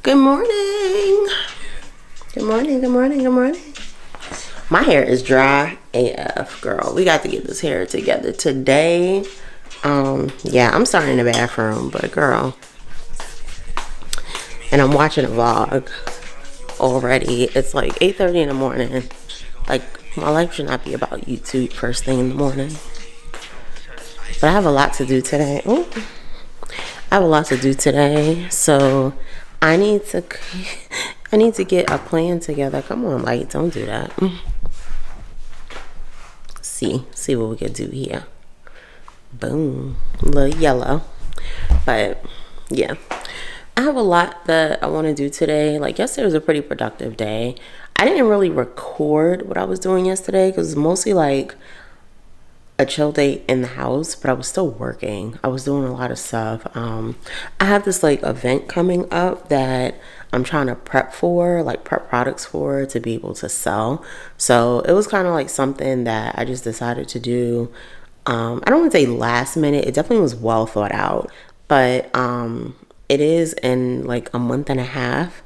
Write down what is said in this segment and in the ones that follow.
Good morning. Good morning, good morning, good morning. My hair is dry AF, girl. We got to get this hair together today. Yeah, I'm starting in the bathroom, but girl. And I'm watching a vlog already. It's like 8:30 in the morning. Like, my life should not be about YouTube first thing in the morning. But I have a lot to do today. Ooh. I have a lot to do today, so I need to get a plan together. Come on, light, don't do that. See what we can do here. Boom, a little yellow. But yeah, I have a lot that I want to do today. Like, yesterday was a pretty productive day. I didn't really record what I was doing yesterday because it's mostly like a chill day in the house, but I was still working. I was doing a lot of stuff. I have this like event coming up that I'm trying to prep for, like prep products for, to be able to sell. So it was kind of like something that I just decided to do. I don't want to say last minute. It definitely was well thought out, but it is in like a month and a half,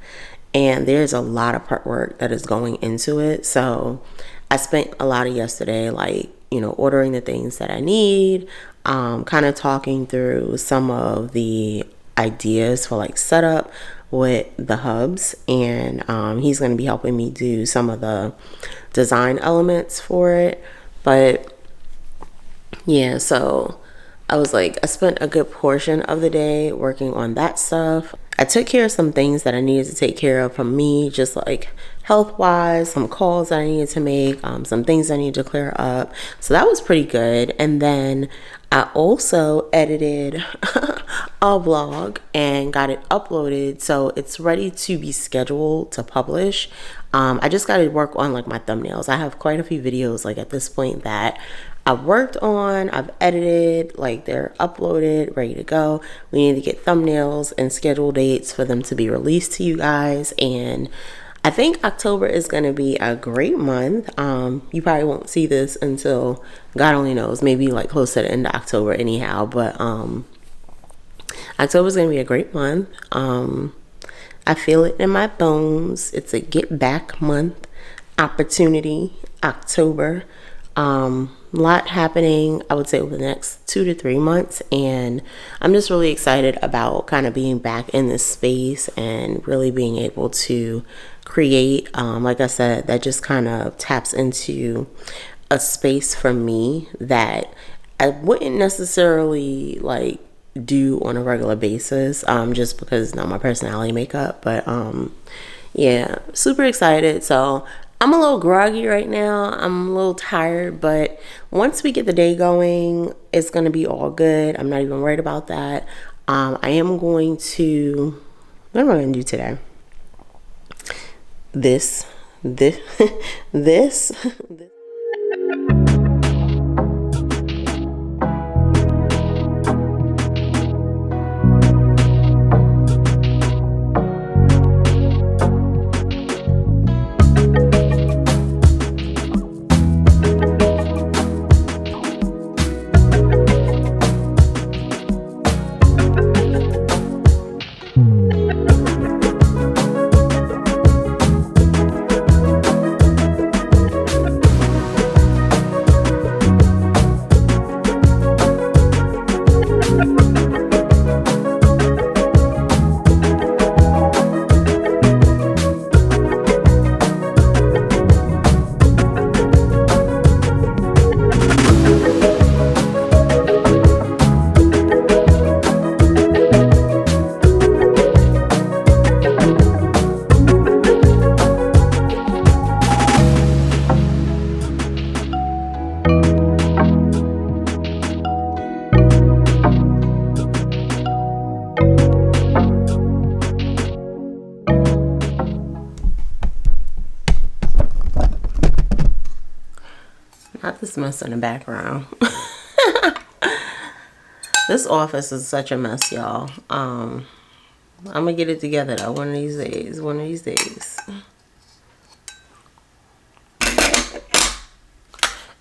and there's a lot of prep work that is going into it. So I spent a lot of yesterday, like, you know, ordering the things that I need, kind of talking through some of the ideas for like setup with the hubs, and he's going to be helping me do some of the design elements for it. But yeah, so I spent a good portion of the day working on that stuff. I took care of some things that I needed to take care of for me, just like health-wise, some calls that I needed to make, some things I needed to clear up. So that was pretty good. And then I also edited a vlog and got it uploaded, so it's ready to be scheduled to publish. I just got to work on like my thumbnails. I have quite a few videos like at this point that I've worked on, I've edited, like they're uploaded, ready to go. We need to get thumbnails and schedule dates for them to be released to you guys. And I think October is going to be a great month. You probably won't see this until God only knows, maybe like close to the end of October anyhow. But October is going to be a great month. I feel it in my bones. It's a get back month, opportunity, October. Lot happening, I would say, over the next 2 to 3 months, and I'm just really excited about kind of being back in this space and really being able to create. Like I said, that just kind of taps into a space for me that I wouldn't necessarily like do on a regular basis, just because it's not my personality makeup. But yeah, super excited. So I'm a little groggy right now. I'm a little tired, but once we get the day going, it's going to be all good. I'm not even worried about that. I am going to, what am I going to do today? This. Not this mess in the background. This office is such a mess, y'all. I'm gonna get it together though, one of these days.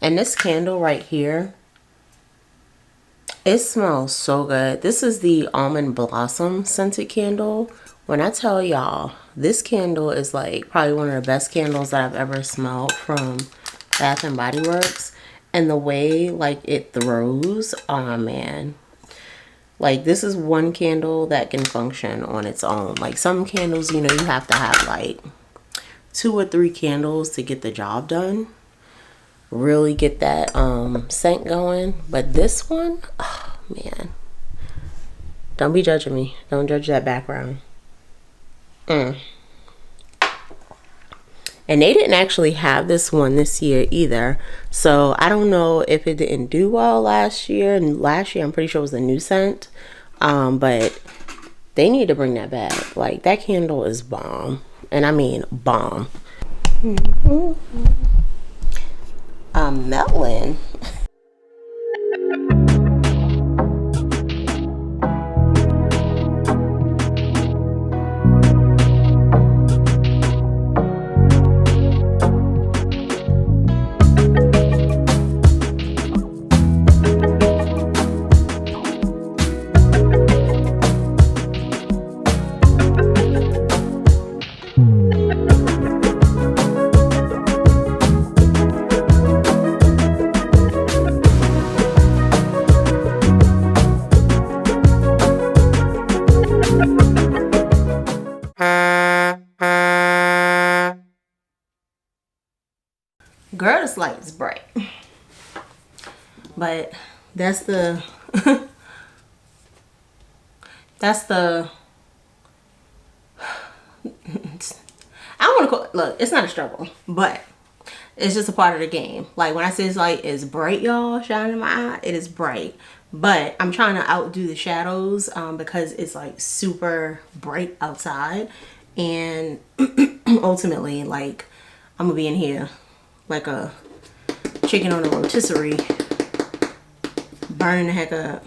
And this candle right here, It smells so good. This is the Almond Blossom scented candle. When I tell y'all, this candle is like probably one of the best candles that I've ever smelled from Bath and Body Works. And the way like it throws, oh man. Like this is one candle that can function on its own. Like some candles, you know, you have to have like 2 or 3 candles to get the job done. Really get that scent going. But this one, oh man. Don't be judging me. Don't judge that background. And they didn't actually have this one this year either. So I don't know if it didn't do well last year. And last year I'm pretty sure it was a new scent. But they need to bring that back. Like that candle is bomb. And I mean bomb. Melon. Girl, this light is bright. But that's the that's the I don't want to call, look, it's not a struggle, but it's just a part of the game. Like when I say this light is bright, y'all, shining in my eye, it is bright. But I'm trying to outdo the shadows because it's like super bright outside. And ultimately, like, I'm gonna be in here like a chicken on a rotisserie, burning the heck up.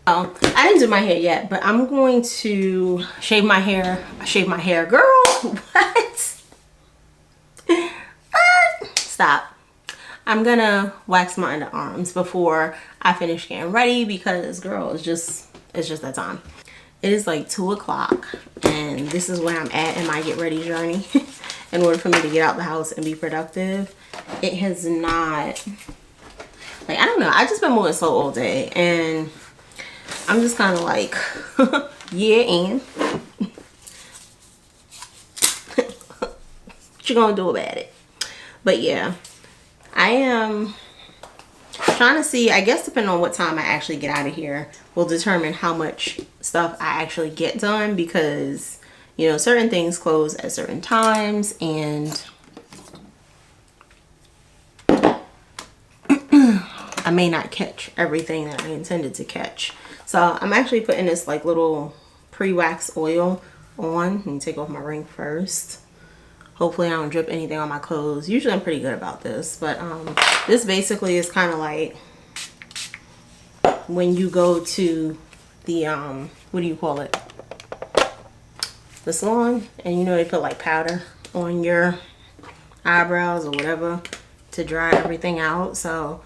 Oh, I didn't do my hair yet, but I'm going to shave my hair. Shave my hair, girl. What? Stop. I'm gonna wax my underarms before I finish getting ready because, girl, it's just that time. It is like 2 o'clock, and this is where I'm at in my get ready journey. In order for me to get out the house and be productive, it has not. Like I don't know. I just been moving slow all day, and I'm just kind of like, yeah, and what you gonna do about it? But yeah, I am trying to see, I guess depending on what time I actually get out of here will determine how much stuff I actually get done, because, you know, certain things close at certain times, and I may not catch everything that I intended to catch. So I'm actually putting this like little pre-wax oil on. Let me take off my ring first. Hopefully I don't drip anything on my clothes. Usually I'm pretty good about this, but this basically is kind of like when you go to the what do you call it, the salon, and you know they put like powder on your eyebrows or whatever to dry everything out. So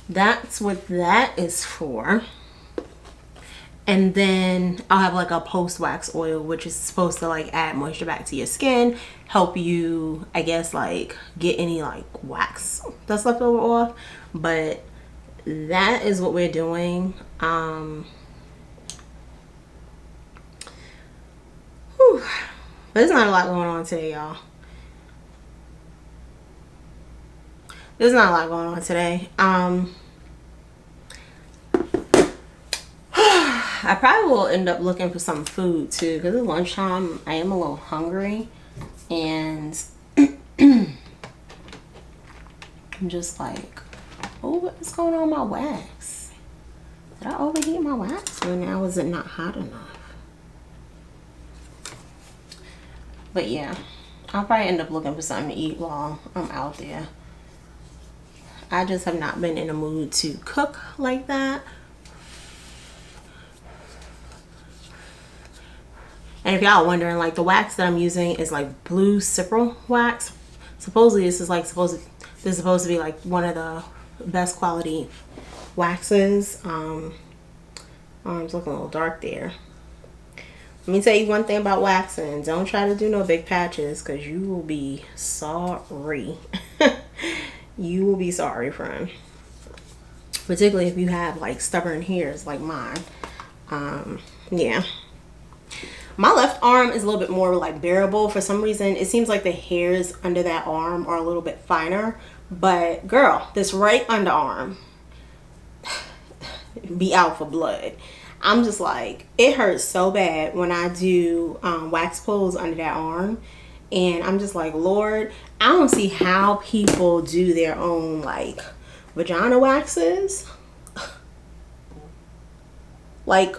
that's what that is for. And then I'll have like a post-wax oil, which is supposed to like add moisture back to your skin, help you, I guess, like get any like wax that's left over off. But that is what we're doing. But there's not a lot going on today, y'all. There's not a lot going on today. I probably will end up looking for some food too, because it's lunchtime. I am a little hungry, and I'm just like, oh, what's going on with my wax? Did I overheat my wax, or now is it not hot enough? But yeah, I'll probably end up looking for something to eat while I'm out there. I just have not been in a mood to cook like that. And if y'all are wondering, like the wax that I'm using is like blue cypral wax. Supposedly this is like supposed to be like one of the best quality waxes. Arms looking a little dark there. Let me tell you one thing about waxing. Don't try to do no big patches because you will be sorry. You will be sorry, friend. Particularly if you have like stubborn hairs like mine. Yeah. My left arm is a little bit more like bearable. For some reason, it seems like the hairs under that arm are a little bit finer. But girl, this right underarm be out for blood. I'm just like, it hurts so bad when I do wax pulls under that arm. And I'm just like, Lord, I don't see how people do their own like vagina waxes. Like,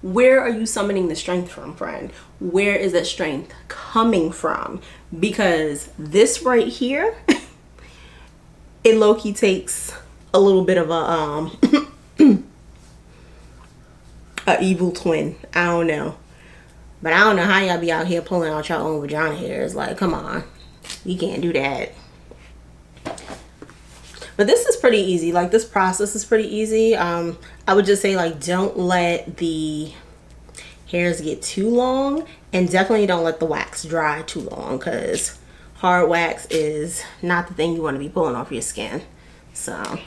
where are you summoning the strength from, friend? Where is that strength coming from? Because this right here, it low-key takes a little bit of a a evil twin. I don't know. But I don't know how y'all be out here pulling out your own vagina hairs. Like, come on. You can't do that. But this is pretty easy. Like, this process is pretty easy. I would just say, like, don't let the hairs get too long. And definitely don't let the wax dry too long. Because hard wax is not the thing you want to be pulling off your skin. So,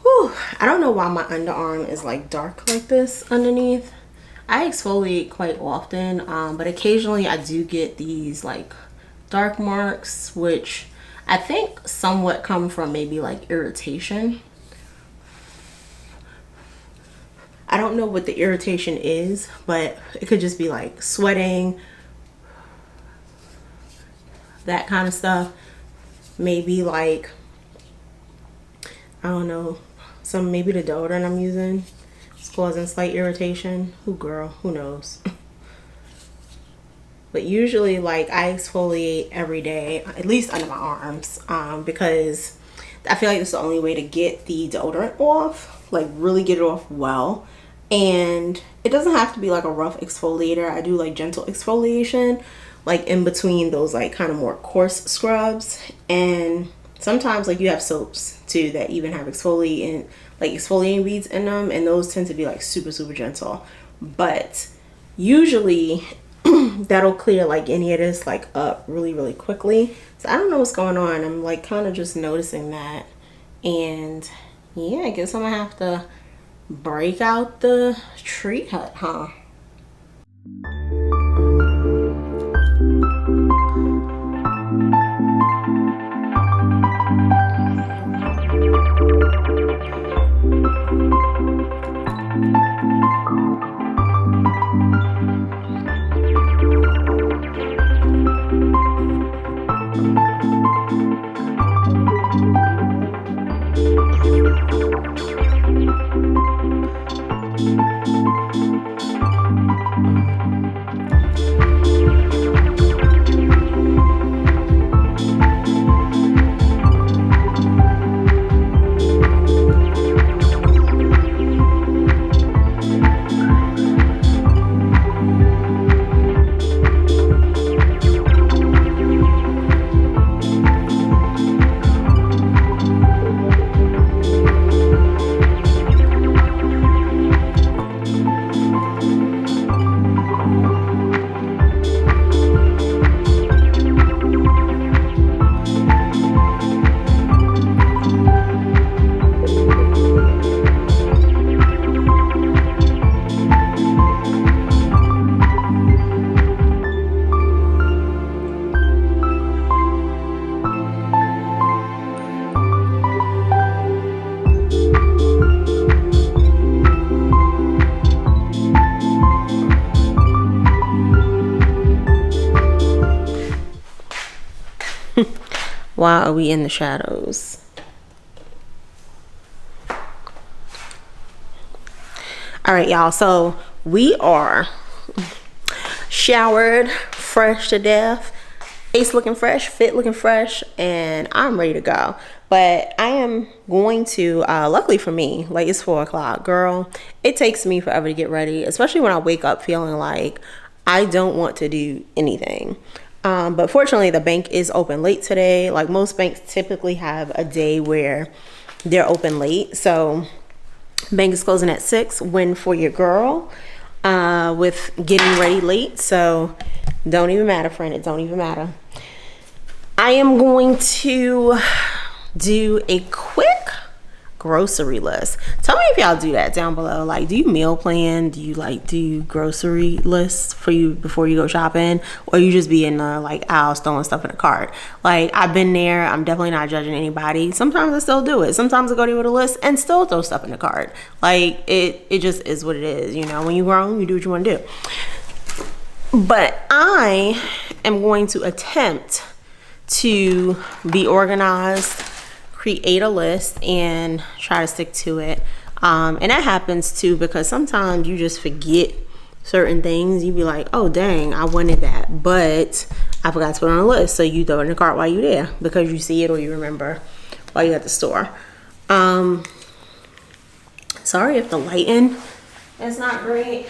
whew, I don't know why my underarm is, like, dark like this underneath. I exfoliate quite often. But occasionally I do get these, like, dark marks. Which I think somewhat come from maybe like irritation. I don't know what the irritation is, but it could just be like sweating, that kind of stuff. Maybe like, I don't know, maybe the deodorant I'm using is causing slight irritation. Who knows? But usually, like, I exfoliate every day, at least under my arms, because I feel like it's the only way to get the deodorant off, like really get it off well. And it doesn't have to be like a rough exfoliator. I do like gentle exfoliation, like in between those like kind of more coarse scrubs. And sometimes like you have soaps too that even have exfoliating beads in them, and those tend to be like super gentle. But usually that'll clear like any of this like up really quickly. So I don't know what's going on. I'm like kind of just noticing that. And yeah, I guess I'm gonna have to break out the tree hut, huh? Why are we in the shadows? All right, y'all. So we are showered, fresh to death, face looking fresh, fit looking fresh, and I'm ready to go. But I am going to, luckily for me, like it's 4 o'clock, girl. It takes me forever to get ready, especially when I wake up feeling like I don't want to do anything. But fortunately, the bank is open late today. Like most banks typically have a day where they're open late. So Bank is closing at 6. Win for your girl with getting ready late. So don't even matter, friend. It don't even matter. I am going to do a quick grocery list. Tell me if y'all do that down below. Like, do you meal plan? Do you like do grocery lists for you before you go shopping, or you just be in the like aisles throwing stuff in the cart? Like, I've been there. I'm definitely not judging anybody. Sometimes I still do it. Sometimes I go there with a list and still throw stuff in the cart. Like, it just is what it is. You know, when you're grown, you do what you want to do. But I am going to attempt to be organized, create a list, and try to stick to it. And that happens too because sometimes you just forget certain things. You be like, oh dang, I wanted that, but I forgot to put it on a list. So you throw it in the cart while you're there because you see it or you remember while you're at the store. Sorry if the lighting is not great.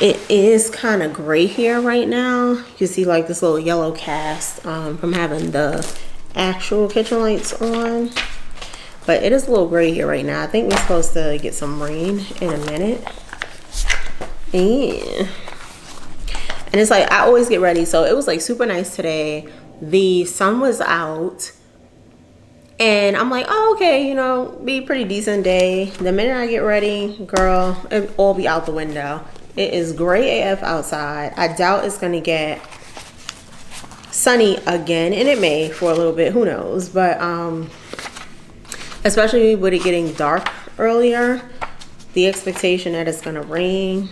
It is kind of gray here right now. You can see like this little yellow cast from having the actual kitchen lights on. But it is a little gray here right now. I think we're supposed to get some rain in a minute. And it's like, I always get ready. So it was like super nice today. The sun was out. And I'm like, oh, okay, you know, be a pretty decent day. The minute I get ready, girl, it'll all be out the window. It is gray AF outside. I doubt it's gonna get sunny again, and it may for a little bit, who knows. But especially with it getting dark earlier, the expectation that it's gonna rain,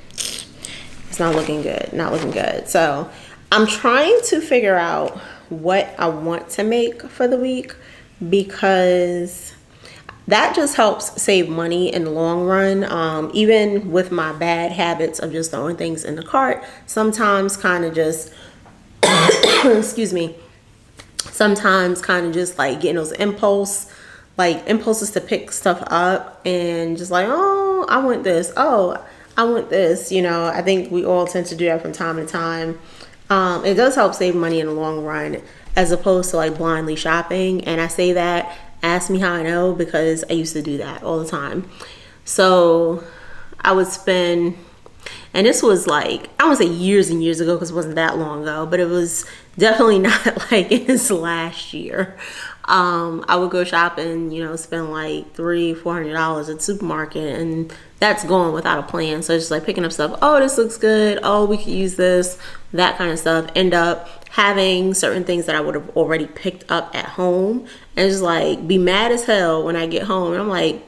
it's not looking good, not looking good. So I'm trying to figure out what I want to make for the week, because that just helps save money in the long run. Even with my bad habits of just throwing things in the cart, sometimes kind of just, excuse me, sometimes kind of just like getting those impulses to pick stuff up and just like, oh, I want this. Oh, I want this. You know, I think we all tend to do that from time to time. It does help save money in the long run as opposed to like blindly shopping. And I say that, ask me how I know, because I used to do that all the time. So I would spend, and this was like, I won't say years and years ago because it wasn't that long ago, but it was definitely not like in this last year. I would go shopping, you know, spend like $300-$400 at the supermarket, and that's going without a plan. So it's just like picking up stuff. Oh, this looks good. Oh, we could use this, that kind of stuff. End up having certain things that I would have already picked up at home, and just like be mad as hell when I get home. And I'm like,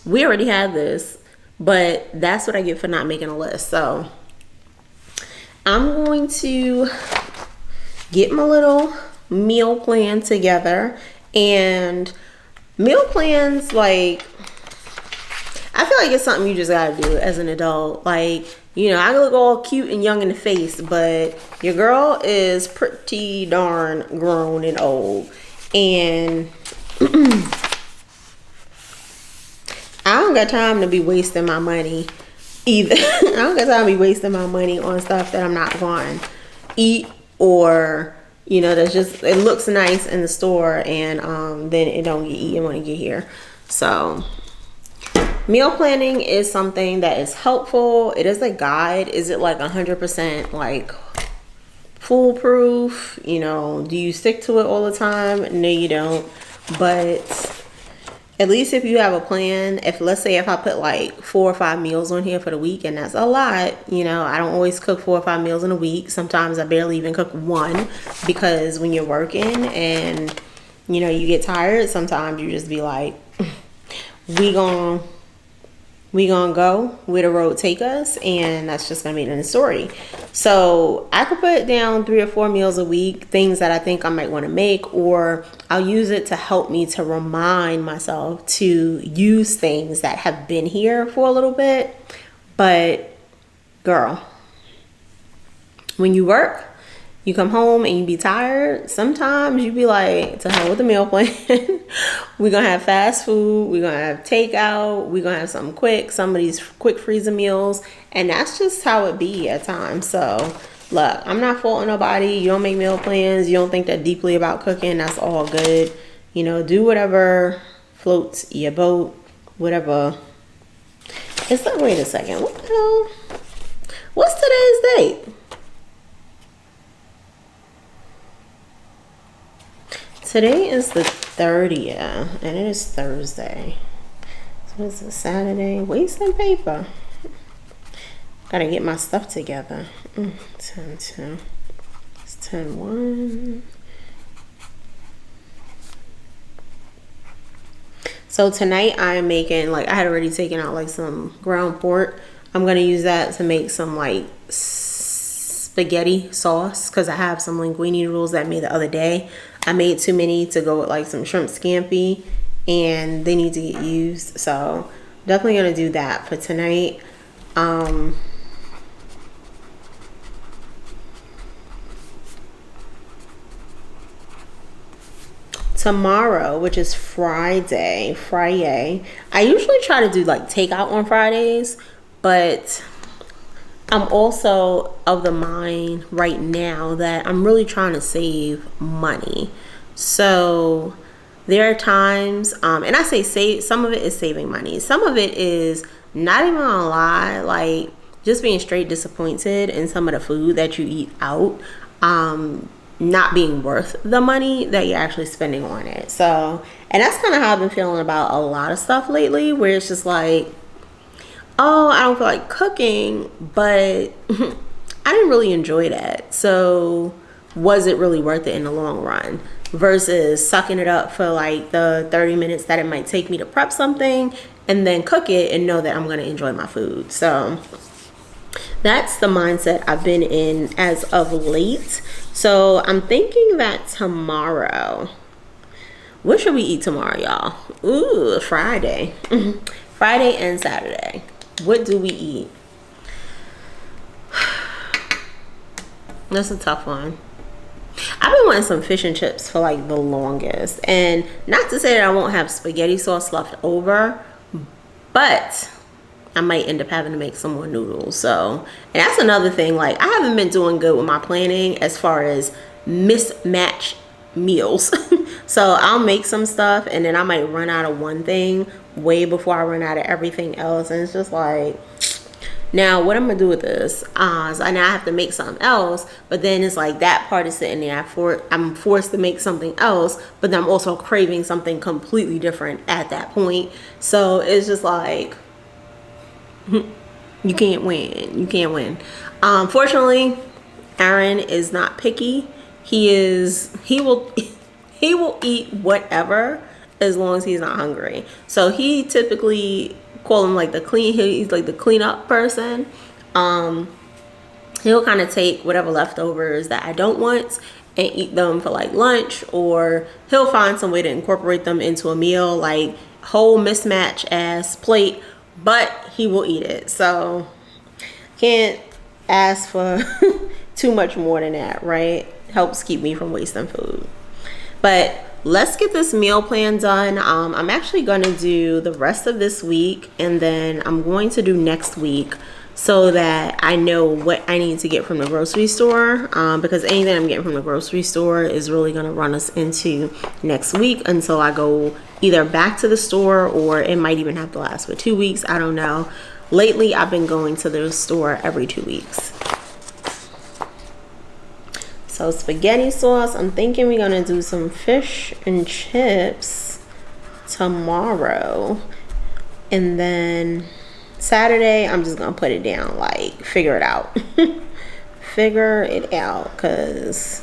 we already have this, but that's what I get for not making a list. So I'm going to get my little meal plan together. And meal plans, like, I feel like it's something you just gotta do as an adult. Like, you know, I look all cute and young in the face, but your girl is pretty darn grown and old. And I don't got time to be wasting my money either. I don't got time to be wasting my money on stuff that I'm not going to eat, or, you know, that's just, it looks nice in the store and then it don't get eaten when it get here. So meal planning is something that is helpful. It is a guide. Is it like 100% like foolproof? You know, do you stick to it all the time? No, you don't. But at least if you have a plan, if let's say if I put like 4 or 5 meals on here for the week, and that's a lot, you know, I don't always cook 4 or 5 meals in a week. Sometimes I barely even cook one, because when you're working and, you know, you get tired, sometimes you just be like, we gonna go where the road take us, and that's just gonna be the story. So I could put down 3 or 4 meals a week, things that I think I might want to make, or I'll use it to help me to remind myself to use things that have been here for a little bit. But girl, when you work, you come home and you be tired, sometimes you be like, to hell with the meal plan. We're gonna have fast food, we're gonna have takeout, we're gonna have something quick, some of these quick freezer meals, and that's just how it be at times. So look, I'm not faulting nobody. You don't make meal plans, you don't think that deeply about cooking, that's all good. You know, do whatever floats your boat, whatever. It's like, wait a second, what the hell? What's today's date? Today is the 30th, and it is Thursday. So it's a Saturday. Wasting paper. Gotta get my stuff together. 10-2. It's 10-1. So tonight I'm making, like, I had already taken out like some ground pork. I'm gonna use that to make some like spaghetti sauce because I have some linguine noodles that I made the other day. I made too many to go with like some shrimp scampi, and they need to get used. So definitely gonna do that for tonight. Tomorrow, which is Friday, I usually try to do like takeout on Fridays, but I'm also of the mind right now that I'm really trying to save money. So there are times, and I say save, some of it is saving money. Some of it is, not even gonna lie, like just being straight disappointed in some of the food that you eat out. Not being worth the money that you're actually spending on it. So, and that's kind of how I've been feeling about a lot of stuff lately, where it's just like, oh, I don't feel like cooking, but I didn't really enjoy that. So was it really worth it in the long run? Versus sucking it up for like the 30 minutes that it might take me to prep something and then cook it and know that I'm going to enjoy my food. So that's the mindset I've been in as of late. So I'm thinking that tomorrow, what should we eat tomorrow, y'all? Ooh, Friday. Friday and Saturday. What do we eat? That's a tough one. I've been wanting some fish and chips for like the longest. And not to say that I won't have spaghetti sauce left over, but I might end up having to make some more noodles. So, and that's another thing. Like, I haven't been doing good with my planning as far as mismatch meals. So I'll make some stuff and then I might run out of one thing way before I run out of everything else. And it's just like, now what I'm gonna do with this? So now I have to make something else, but then it's like that part is sitting there. I'm forced to make something else, but then I'm also craving something completely different at that point. So it's just like, you can't win. You can't win. Fortunately, Aaron is not picky. He will eat whatever as long as he's not hungry. So he typically call him like he's like the cleanup person. He'll kind of take whatever leftovers that I don't want and eat them for like lunch, or he'll find some way to incorporate them into a meal, like whole mismatch ass plate, but he will eat it. So can't ask for too much more than that, right? Helps keep me from wasting food. But let's get this meal plan done. I'm actually going to do the rest of this week, and then I'm going to do next week so that I know what I need to get from the grocery store, because anything I'm getting from the grocery store is really going to run us into next week until I go either back to the store, or it might even have to last for 2 weeks. I don't know. Lately, I've been going to the store every 2 weeks. So spaghetti sauce, I'm thinking we're gonna do some fish and chips tomorrow. And then Saturday, I'm just gonna put it down, like figure it out. Figure it out, cause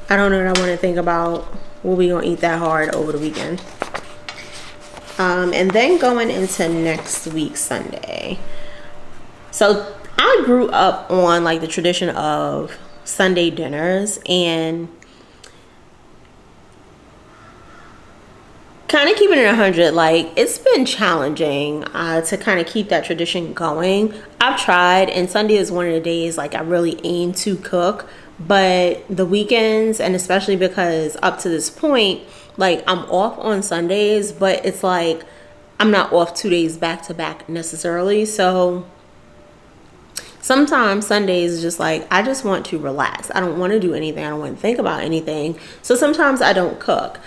I don't know what I wanna think about what we gonna eat that hard over the weekend. And then going into next week, Sunday. So I grew up on like the tradition of Sunday dinners, and kind of keeping it 100, like it's been challenging to kind of keep that tradition going. I've tried, and Sunday is one of the days like I really aim to cook, but the weekends, and especially because up to this point, like I'm off on Sundays, but it's like I'm not off 2 days back to back necessarily. So sometimes Sundays is just like, I just want to relax. I don't want to do anything. I don't want to think about anything. So sometimes I don't cook.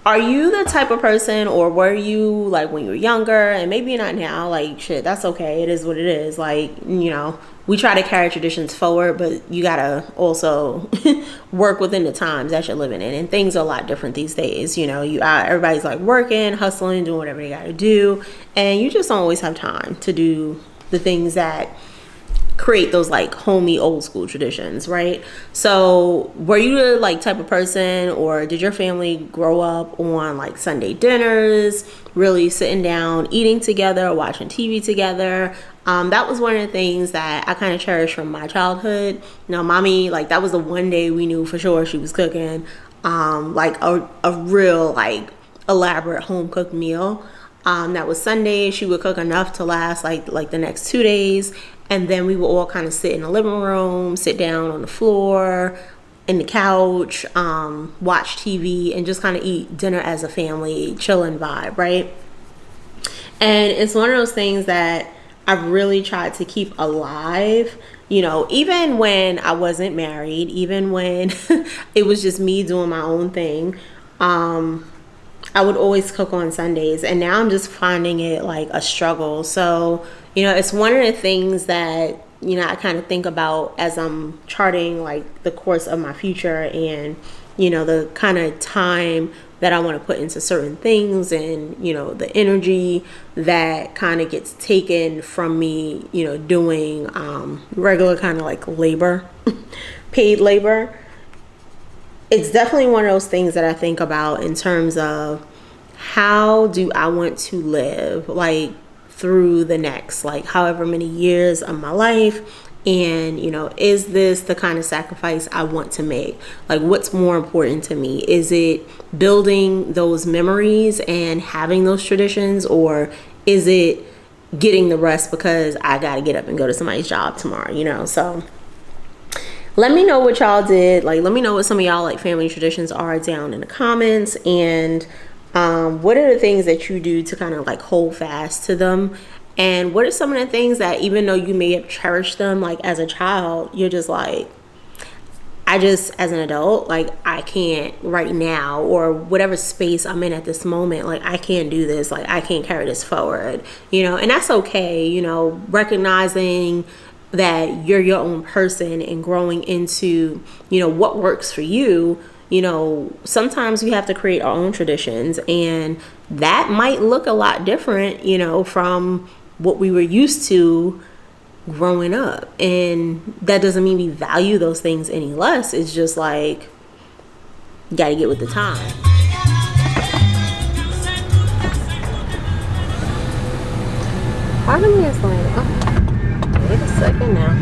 are you the type of person, or were you like when you were younger, and maybe not now, like shit, that's okay, it is what it is, like, you know, we try to carry traditions forward, but you gotta also work within the times that you're living in, and things are a lot different these days. You know, everybody's like working, hustling, doing whatever they gotta do, and you just don't always have time to do the things that create those like homey old school traditions, right? So were you the like type of person, or did your family grow up on like Sunday dinners, really sitting down eating together, watching TV together? That was one of the things that I kind of cherished from my childhood. You know, mommy, like, that was the one day we knew for sure she was cooking like a real like elaborate home cooked meal. That was Sunday. She would cook enough to last like the next 2 days, and then we would all kind of sit in the living room, sit down on the floor, in the couch, watch TV, and just kind of eat dinner as a family, chilling vibe, right? And it's one of those things that I've really tried to keep alive, you know, even when I wasn't married, even when it was just me doing my own thing. I would always cook on Sundays, and now I'm just finding it like a struggle. So, you know, it's one of the things that, you know, I kind of think about as I'm charting like the course of my future, and, you know, the kind of time that I want to put into certain things, and, you know, the energy that kind of gets taken from me, you know, doing regular kind of like labor, paid labor. It's definitely one of those things that I think about in terms of how do I want to live, like, through the next, like, however many years of my life. And, you know, is this the kind of sacrifice I want to make? Like, what's more important to me? Is it building those memories and having those traditions, or is it getting the rest because I got to get up and go to somebody's job tomorrow, you know? So let me know what y'all did. Like, let me know what some of y'all like family traditions are down in the comments, and what are the things that you do to kind of like hold fast to them, and what are some of the things that, even though you may have cherished them like as a child, you're just like, I just, as an adult, like, I can't right now, or whatever space I'm in at this moment, like, I can't do this, like, I can't carry this forward, you know? And that's okay, you know, recognizing that you're your own person and growing into, you know, what works for you. You know, sometimes we have to create our own traditions, and that might look a lot different, you know, from what we were used to growing up. And that doesn't mean we value those things any less. It's just like, you gotta get with the time. Part of me is like, oh, wait a second now.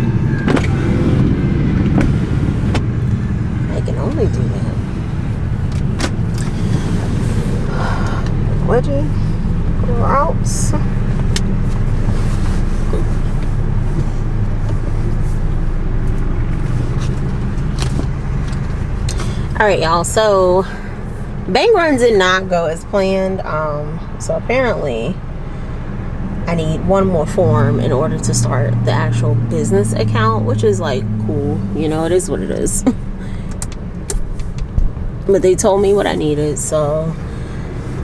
I can only do that. Wedgie, grouse. All right, y'all. So bank run did not go as planned. So apparently I need one more form in order to start the actual business account, which is like cool. You know, it is what it is. But they told me what I needed, so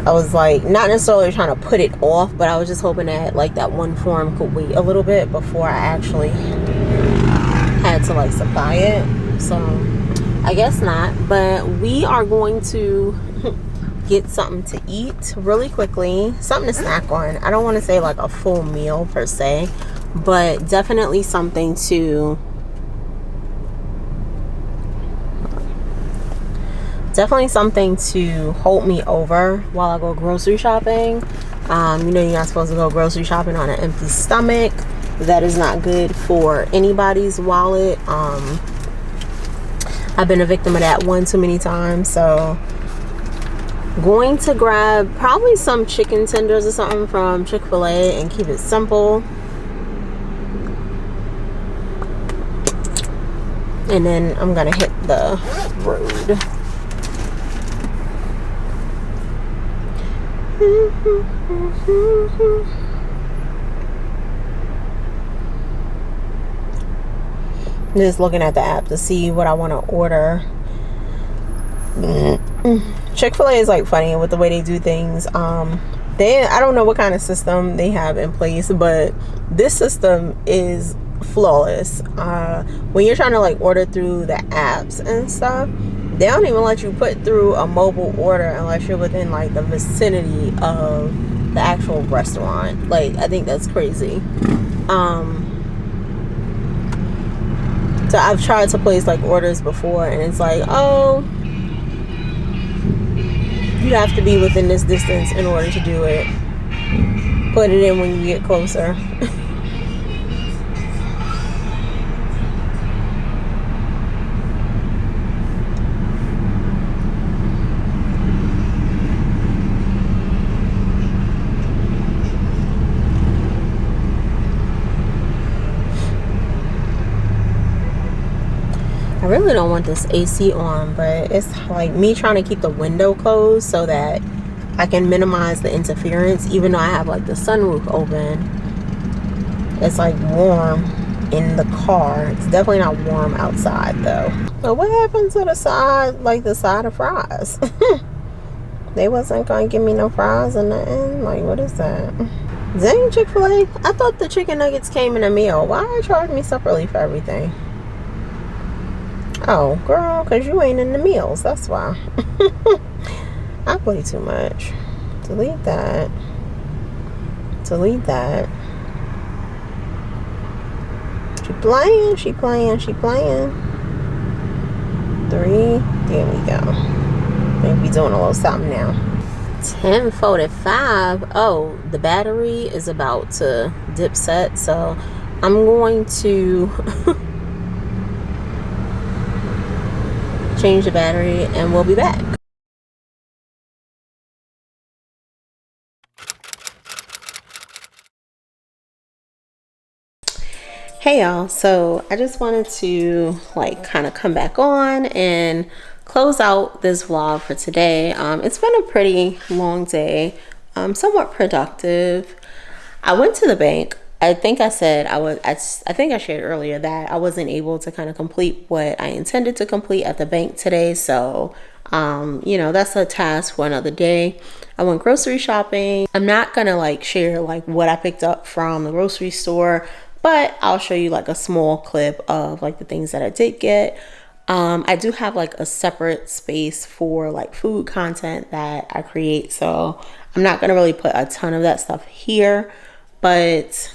I was like, not necessarily trying to put it off, but I was just hoping that like that one form could wait a little bit before I actually had to like supply it. So I guess not, but we are going to get something to eat really quickly, something to snack on. I don't want to say like a full meal per se, but definitely something to hold me over while I go grocery shopping. You know, you're not supposed to go grocery shopping on an empty stomach. That is not good for anybody's wallet. I've been a victim of that one too many times. So going to grab probably some chicken tenders or something from Chick-fil-A and keep it simple. And then I'm gonna hit the road. Just looking at the app to see what I want to order. Chick-fil-A is like funny with the way they do things. I don't know what kind of system they have in place, but this system is flawless. When you're trying to like order through the apps and stuff, they don't even let you put through a mobile order unless you're within like the vicinity of the actual restaurant. Like, I think that's crazy. So I've tried to place like orders before, and it's like, oh, you have to be within this distance in order to do it. Put it in when you get closer. I really don't want this AC on, but it's like me trying to keep the window closed so that I can minimize the interference, even though I have like the sunroof open. It's like warm in the car. It's definitely not warm outside though. But what happened to the side, like the side of fries? They wasn't gonna give me no fries or nothing. Like, what is that? Dang, Chick-fil-A. I thought the chicken nuggets came in a meal. Why are you charging me separately for everything? Oh, girl, because you ain't in the meals. That's why. I play too much. Delete that. Delete that. She playing. She playing. She playing. 3. There we go. Maybe doing a little something now. 10:45. Oh, the battery is about to dip set. So I'm going to... change the battery and we'll be back. Hey y'all, so I just wanted to like kind of come back on and close out this vlog for today. It's been a pretty long day, somewhat productive. I went to the bank. I think I said I think I shared earlier that I wasn't able to kind of complete what I intended to complete at the bank today. So, you know, that's a task for another day. I went grocery shopping. I'm not gonna like share like what I picked up from the grocery store, but I'll show you like a small clip of like the things that I did get. I do have like a separate space for like food content that I create. So I'm not gonna really put a ton of that stuff here, but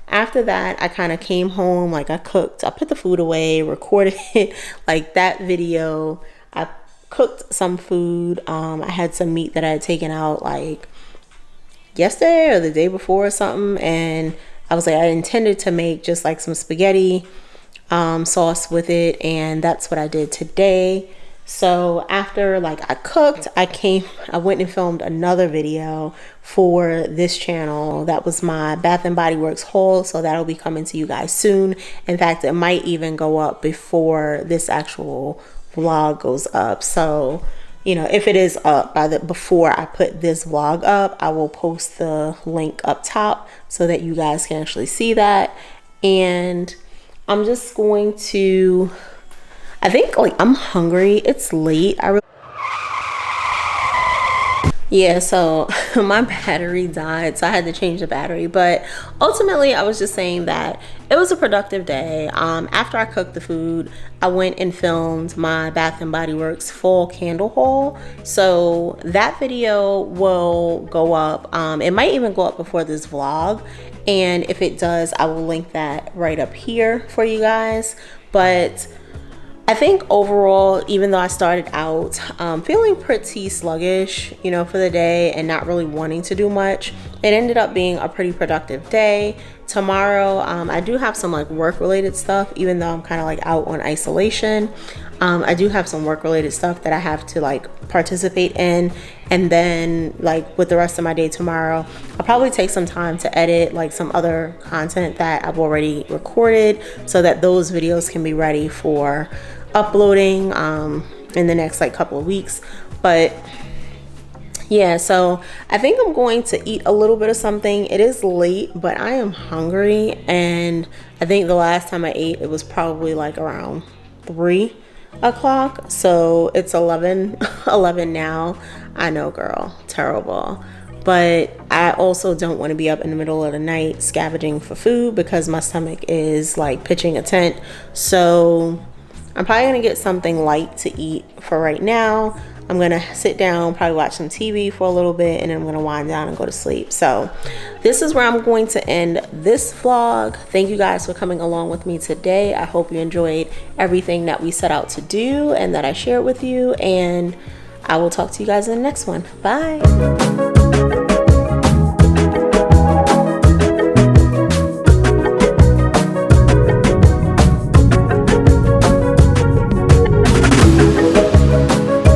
after that, I kind of came home, like I cooked, I put the food away, recorded it, like that video. I cooked some food. I had some meat that I had taken out like yesterday or the day before or something. And I was like, I intended to make just like some spaghetti sauce with it. And that's what I did today. So after like I cooked, I went and filmed another video for this channel. That was my Bath and Body Works haul. So that'll be coming to you guys soon. In fact, it might even go up before this actual vlog goes up. So, you know, if it is up before I put this vlog up, I will post the link up top so that you guys can actually see that. And I'm just going to, I think like I'm hungry. It's late. Yeah, so my battery died, so I had to change the battery. But ultimately, I was just saying that it was a productive day. After I cooked the food, I went and filmed my Bath and Body Works fall candle haul. So that video will go up. It might even go up before this vlog. And if it does, I will link that right up here for you guys. But I think overall, even though I started out feeling pretty sluggish, you know, for the day and not really wanting to do much, it ended up being a pretty productive day. Tomorrow, I do have some like work related stuff, even though I'm kind of like out on isolation. I do have some work related stuff that I have to like participate in. And then like with the rest of my day tomorrow, I'll probably take some time to edit like some other content that I've already recorded so that those videos can be ready for uploading in the next like couple of weeks. But yeah, so I think I'm going to eat a little bit of something. It is late, but I am hungry, and I think the last time I ate, it was probably like around 3. o'clock, so it's 11 now. I know, girl, terrible. But I also don't want to be up in the middle of the night scavenging for food because my stomach is like pitching a tent. So I'm probably gonna get something light to eat for right now. I'm gonna sit down, probably watch some TV for a little bit, and then I'm gonna wind down and go to sleep. So this is where I'm going to end this vlog. Thank you guys for coming along with me today. I hope you enjoyed everything that we set out to do and that I shared with you, and I will talk to you guys in the next one. Bye.